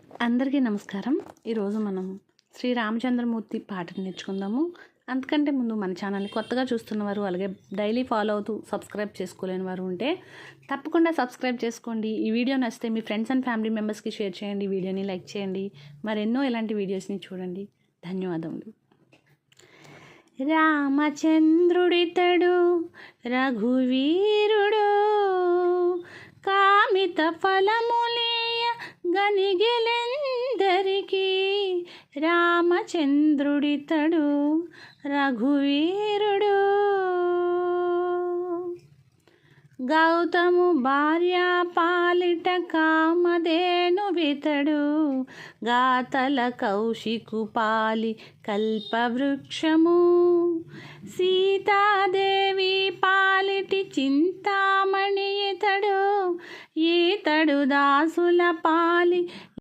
అందరికీ నమస్కారం. ఈరోజు మనం శ్రీరామచంద్రమూర్తి పాటను నేర్చుకుందాము. అంతకంటే ముందు మన ఛానల్ని కొత్తగా చూస్తున్నవారు, అలాగే డైలీ ఫాలో అవుతూ సబ్స్క్రైబ్ చేసుకోలేని వారు ఉంటే తప్పకుండా సబ్స్క్రైబ్ చేసుకోండి. ఈ వీడియో నచ్చితే మీ ఫ్రెండ్స్ అండ్ ఫ్యామిలీ మెంబర్స్కి షేర్ చేయండి, వీడియోని లైక్ చేయండి. మరెన్నో ఇలాంటి వీడియోస్ని చూడండి. ధన్యవాదములు. రామచంద్రుడితడు రఘువీరుడు, కామిత ఫలములియ గనిగెలెందరికీ. రామచంద్రుడితడు రఘువీరుడు, గౌతము భార్య పాలిట కామధేను వితడు, గాతల కౌశికు పాలి కల్పవృక్షము, సీతాదేవి పాలిటి చింతామణి ఇతడు, ఈతడు దాసుల పాలి